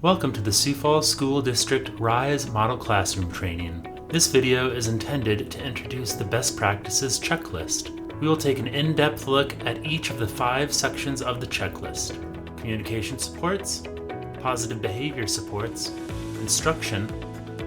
Welcome to the Sioux Falls School District RISE Model Classroom Training. This video is intended to introduce the Best Practices Checklist. We will take an in-depth look at each of the 5 sections of the checklist: communication supports, positive behavior supports, instruction,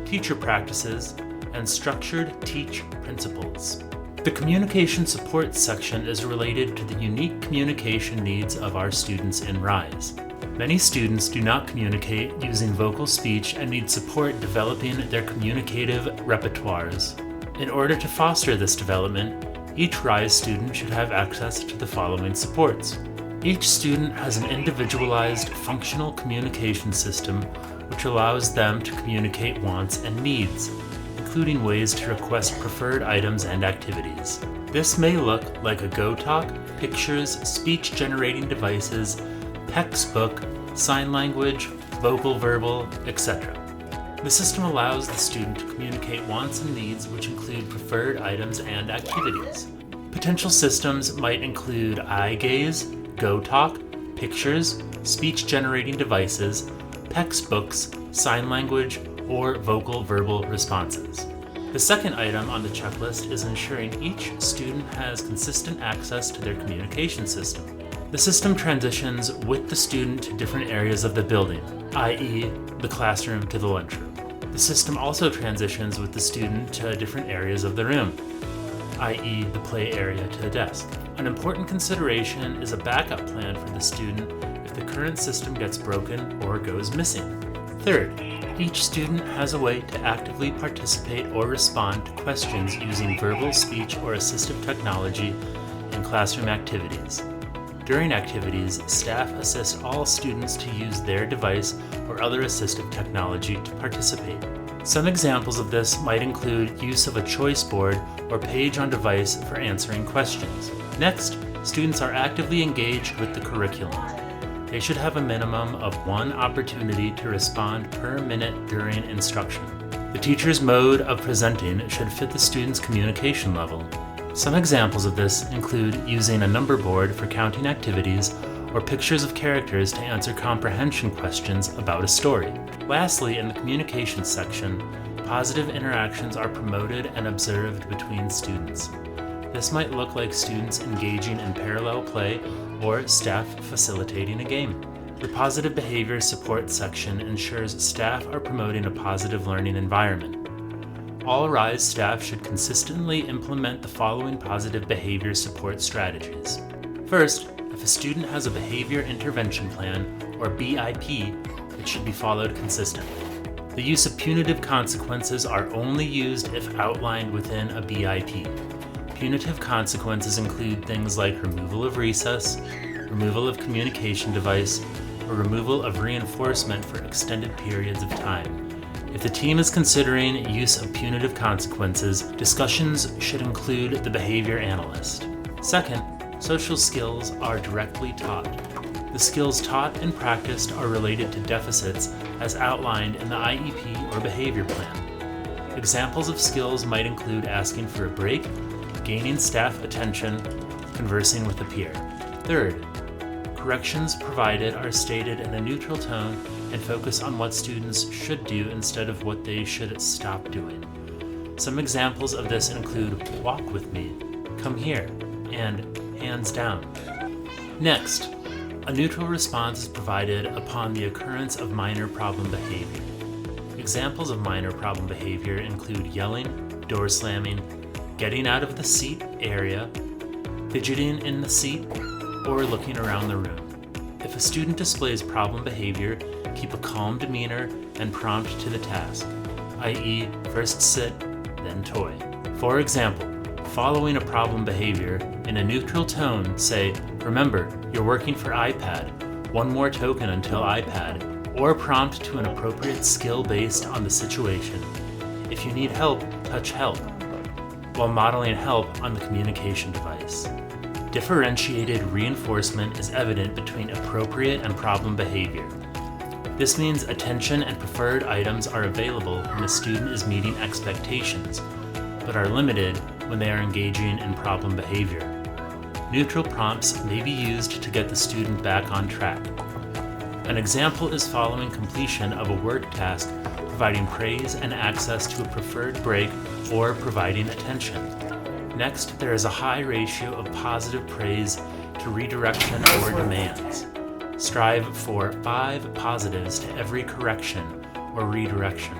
teacher practices, and structured teach principles. The communication support section is related to the unique communication needs of our students in RISE. Many students do not communicate using vocal speech and need support developing their communicative repertoires. In order to foster this development, each RISE student should have access to the following supports. Each student has an individualized functional communication system which allows them to communicate wants and needs, including ways to request preferred items and activities. This may look like a GoTalk, pictures, speech-generating devices, textbook, sign language, vocal-verbal, etc. The system allows the student to communicate wants and needs which include preferred items and activities. Potential systems might include eye gaze, GoTalk, pictures, speech-generating devices, textbooks, sign language, or vocal-verbal responses. The second item on the checklist is ensuring each student has consistent access to their communication system. The system transitions with the student to different areas of the building, i.e., the classroom to the lunchroom. The system also transitions with the student to different areas of the room, i.e., the play area to the desk. An important consideration is a backup plan for the student if the current system gets broken or goes missing. Third, each student has a way to actively participate or respond to questions using verbal, speech, or assistive technology in classroom activities. During activities, staff assist all students to use their device or other assistive technology to participate. Some examples of this might include use of a choice board or page on device for answering questions. Next, students are actively engaged with the curriculum. They should have a minimum of 1 opportunity to respond per minute during instruction. The teacher's mode of presenting should fit the student's communication level. Some examples of this include using a number board for counting activities or pictures of characters to answer comprehension questions about a story. Lastly, in the communication section, positive interactions are promoted and observed between students. This might look like students engaging in parallel play or staff facilitating a game. The positive behavior support section ensures staff are promoting a positive learning environment. All RISE staff should consistently implement the following positive behavior support strategies. First, if a student has a behavior intervention plan, or BIP, it should be followed consistently. The use of punitive consequences are only used if outlined within a BIP. Punitive consequences include things like removal of recess, removal of communication device, or removal of reinforcement for extended periods of time. If the team is considering use of punitive consequences, discussions should include the behavior analyst. Second, social skills are directly taught. The skills taught and practiced are related to deficits as outlined in the IEP or behavior plan. Examples of skills might include asking for a break, gaining staff attention, conversing with a peer. Third, corrections provided are stated in a neutral tone and focus on what students should do instead of what they should stop doing. Some examples of this include walk with me, come here, and hands down. Next, a neutral response is provided upon the occurrence of minor problem behavior. Examples of minor problem behavior include yelling, door slamming, getting out of the seat area, fidgeting in the seat, or looking around the room. If a student displays problem behavior, keep a calm demeanor and prompt to the task, i.e., first sit, then toy. For example, following a problem behavior, in a neutral tone, say, "Remember, you're working for iPad, 1 more token until iPad," or prompt to an appropriate skill based on the situation. If you need help, touch help, while modeling help on the communication device. Differentiated reinforcement is evident between appropriate and problem behavior. This means attention and preferred items are available when a student is meeting expectations, but are limited when they are engaging in problem behavior. Neutral prompts may be used to get the student back on track. An example is following completion of a work task, providing praise and access to a preferred break or providing attention. Next, there is a high ratio of positive praise to redirection or demands. Strive for 5 positives to every correction or redirection.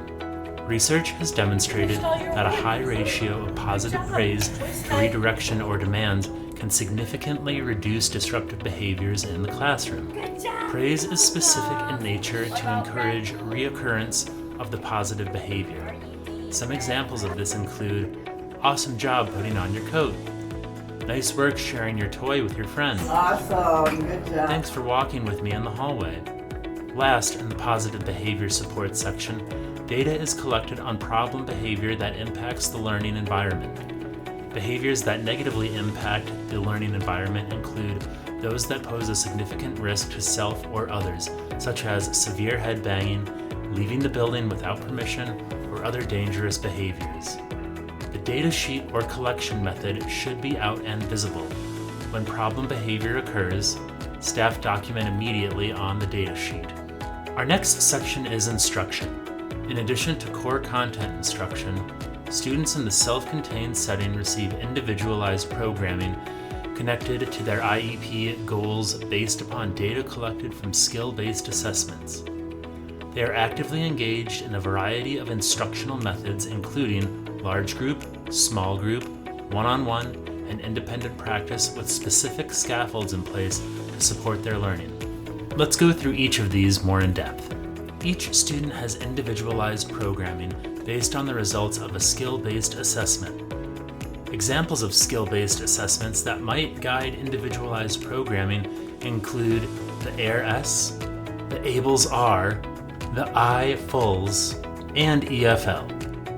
Research has demonstrated that a high ratio of positive praise to redirection or demands can significantly reduce disruptive behaviors in the classroom. Praise is specific in nature to encourage reoccurrence of the positive behavior. Some examples of this include, "Awesome job putting on your coat." "Nice work sharing your toy with your friend." Awesome, good job. "Thanks for walking with me in the hallway." Last, in the positive behavior support section, data is collected on problem behavior that impacts the learning environment. Behaviors that negatively impact the learning environment include those that pose a significant risk to self or others, such as severe head banging, leaving the building without permission, or other dangerous behaviors. The data sheet or collection method should be out and visible. When problem behavior occurs, staff document immediately on the data sheet. Our next section is instruction. In addition to core content instruction, students in the self-contained setting receive individualized programming connected to their IEP goals based upon data collected from skill-based assessments. They are actively engaged in a variety of instructional methods, including large group, small group, one-on-one, and independent practice with specific scaffolds in place to support their learning. Let's go through each of these more in depth. Each student has individualized programming based on the results of a skill-based assessment. Examples of skill-based assessments that might guide individualized programming include the AIR-S, the ABLES-R, the I-FULS, and EFL.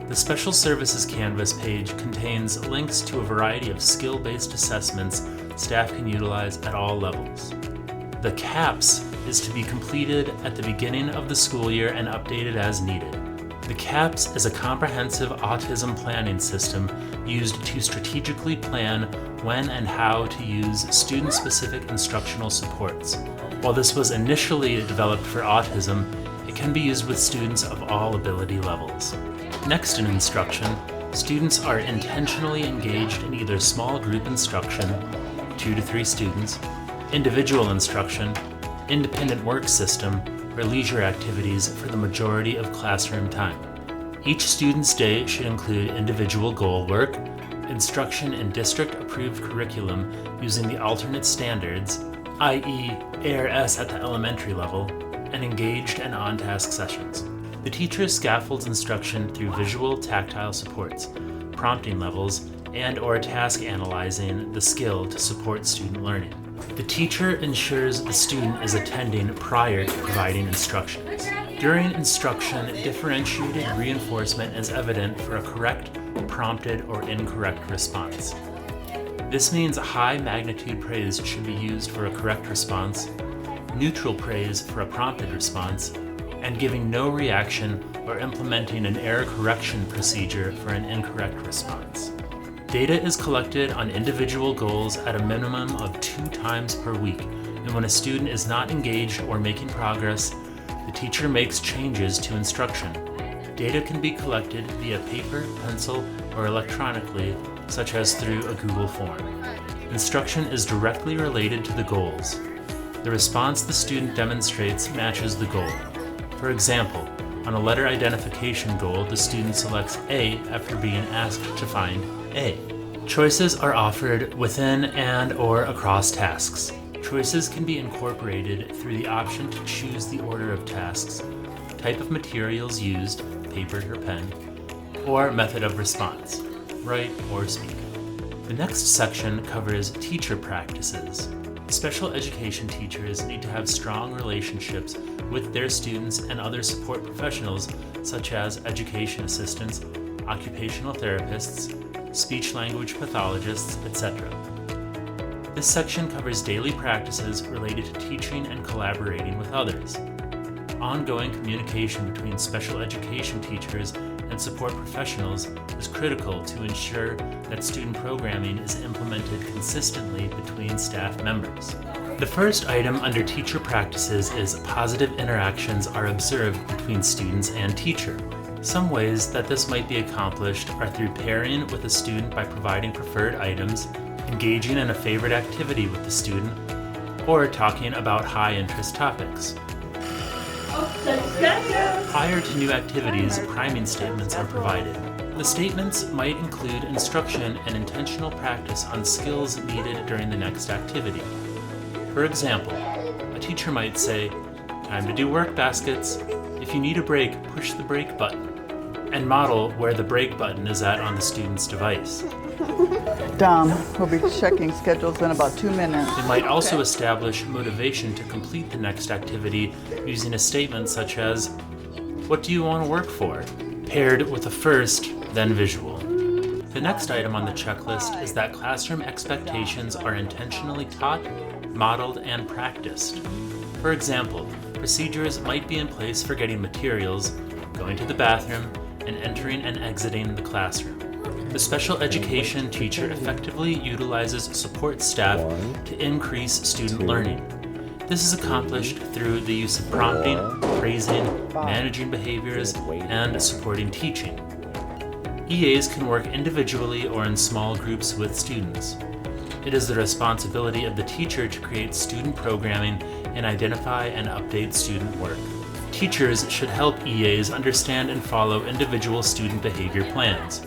The Special Services Canvas page contains links to a variety of skill-based assessments staff can utilize at all levels. The CAPS is to be completed at the beginning of the school year and updated as needed. The CAPS is a comprehensive autism planning system used to strategically plan when and how to use student-specific instructional supports. While this was initially developed for autism, it can be used with students of all ability levels. Next in instruction, students are intentionally engaged in either small group instruction, 2 to 3 students, individual instruction, independent work system, or leisure activities for the majority of classroom time. Each student's day should include individual goal work, instruction in district-approved curriculum using the alternate standards, i.e. AIR-S at the elementary level, and engaged and on-task sessions. The teacher scaffolds instruction through visual, tactile supports, prompting levels, and/or task analyzing the skill to support student learning. The teacher ensures the student is attending prior to providing instructions. During instruction, differentiated reinforcement is evident for a correct, prompted, or incorrect response. This means a high magnitude praise should be used for a correct response, neutral praise for a prompted response, and giving no reaction or implementing an error correction procedure for an incorrect response. Data is collected on individual goals at a minimum of 2 times per week, and when a student is not engaged or making progress, the teacher makes changes to instruction. Data can be collected via paper, pencil, or electronically, such as through a Google form. Instruction is directly related to the goals. The response the student demonstrates matches the goal. For example, on a letter identification goal, the student selects A after being asked to find A. Choices are offered within and/or across tasks. Choices can be incorporated through the option to choose the order of tasks, type of materials used, paper or pen, or method of response, write or speak. The next section covers teacher practices. Special education teachers need to have strong relationships with their students and other support professionals such as education assistants, occupational therapists, speech-language pathologists, etc. This section covers daily practices related to teaching and collaborating with others. Ongoing communication between special education teachers and support professionals is critical to ensure that student programming is implemented consistently between staff members. The first item under teacher practices is positive interactions are observed between students and teacher. Some ways that this might be accomplished are through pairing with a student by providing preferred items, engaging in a favorite activity with the student, or talking about high-interest topics. Prior to new activities, priming statements are provided. The statements might include instruction and intentional practice on skills needed during the next activity. For example, a teacher might say, "Time to do work baskets. If you need a break, push the break button," and model where the break button is at on the student's device. Dom will be checking schedules in about 2 minutes. They might also establish motivation to complete the next activity using a statement such as, "What do you want to work for?" paired with a first, then visual. The next item on the checklist is that classroom expectations are intentionally taught, modeled, and practiced. For example, procedures might be in place for getting materials, going to the bathroom, and entering and exiting the classroom. The special education teacher effectively utilizes support staff to increase student learning. This is accomplished through the use of prompting, praising, managing behaviors, and supporting teaching. EAs can work individually or in small groups with students. It is the responsibility of the teacher to create student programming and identify and update student work. Teachers should help EAs understand and follow individual student behavior plans.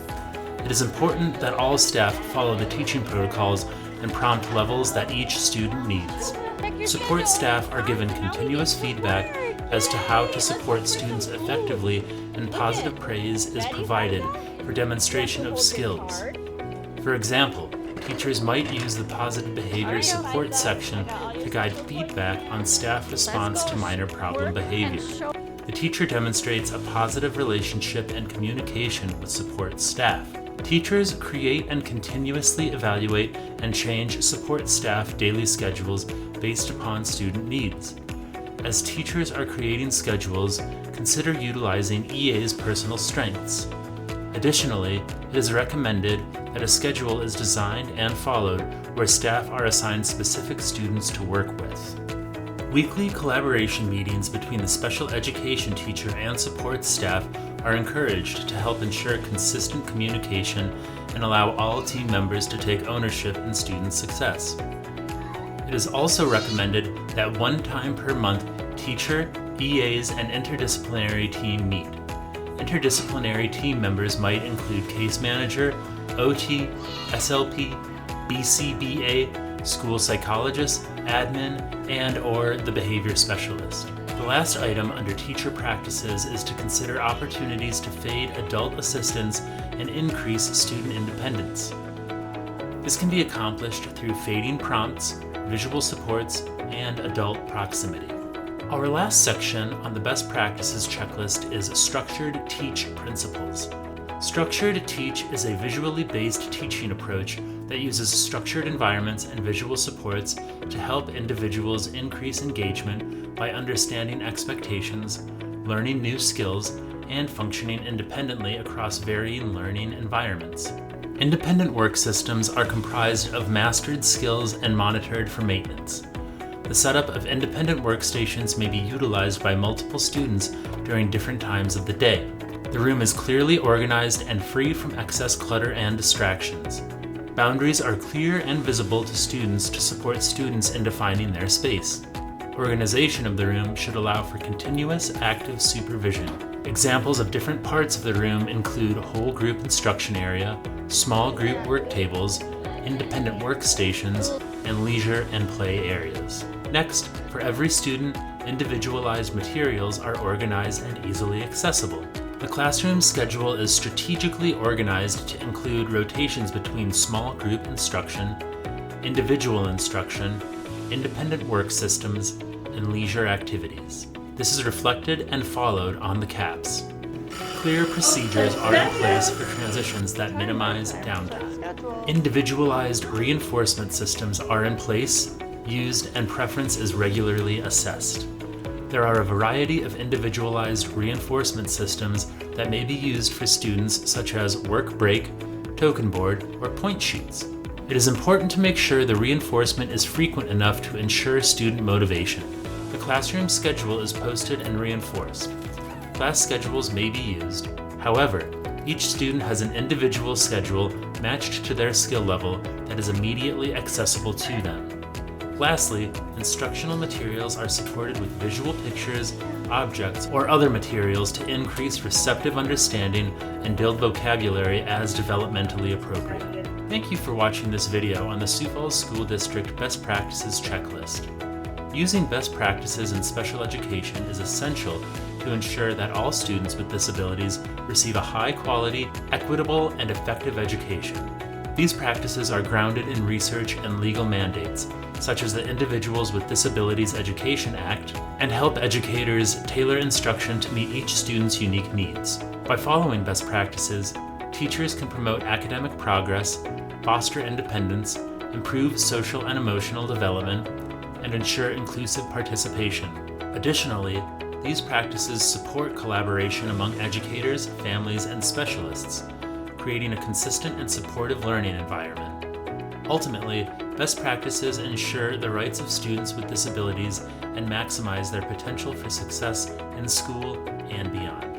It is important that all staff follow the teaching protocols and prompt levels that each student needs. Support staff are given continuous feedback as to how to support students effectively, and positive praise is provided for demonstration of skills. For example, teachers might use the positive behavior support section to guide feedback on staff response to minor problem behavior. The teacher demonstrates a positive relationship and communication with support staff. Teachers create and continuously evaluate and change support staff daily schedules based upon student needs. As teachers are creating schedules, consider utilizing EA's personal strengths. Additionally, it is recommended that a schedule is designed and followed where staff are assigned specific students to work with. Weekly collaboration meetings between the special education teacher and support staff are encouraged to help ensure consistent communication and allow all team members to take ownership in student success. It is also recommended that one time per month, teacher, EAs, and interdisciplinary team meet. Interdisciplinary team members might include case manager, OT, SLP, BCBA, school psychologist, admin, and/or the behavior specialist. The last item under teacher practices is to consider opportunities to fade adult assistance and increase student independence. This can be accomplished through fading prompts, visual supports, and adult proximity. Our last section on the best practices checklist is Structured Teach Principles. Structured Teach is a visually based teaching approach that uses structured environments and visual supports to help individuals increase engagement by understanding expectations, learning new skills, and functioning independently across varying learning environments. Independent work systems are comprised of mastered skills and monitored for maintenance. The setup of independent workstations may be utilized by multiple students during different times of the day. The room is clearly organized and free from excess clutter and distractions. Boundaries are clear and visible to students to support students in defining their space. Organization of the room should allow for continuous active supervision. Examples of different parts of the room include whole group instruction area, small group work tables, independent workstations, and leisure and play areas. Next, for every student, individualized materials are organized and easily accessible. The classroom schedule is strategically organized to include rotations between small group instruction, individual instruction, independent work systems, and leisure activities. This is reflected and followed on the caps. Clear procedures are in place for transitions that minimize downtime. Individualized reinforcement systems are in place, used, and preference is regularly assessed. There are a variety of individualized reinforcement systems that may be used for students, such as work break, token board, or point sheets. It is important to make sure the reinforcement is frequent enough to ensure student motivation. The classroom schedule is posted and reinforced. Class schedules may be used. However, each student has an individual schedule matched to their skill level that is immediately accessible to them. Lastly, instructional materials are supported with visual pictures, objects, or other materials to increase receptive understanding and build vocabulary as developmentally appropriate. Thank you for watching this video on the Sioux Falls School District Best Practices Checklist. Using best practices in special education is essential to ensure that all students with disabilities receive a high-quality, equitable, and effective education. These practices are grounded in research and legal mandates, such as the Individuals with Disabilities Education Act, and help educators tailor instruction to meet each student's unique needs. By following best practices, teachers can promote academic progress, foster independence, improve social and emotional development, and ensure inclusive participation. Additionally, these practices support collaboration among educators, families, and specialists, creating a consistent and supportive learning environment. Ultimately, best practices ensure the rights of students with disabilities and maximize their potential for success in school and beyond.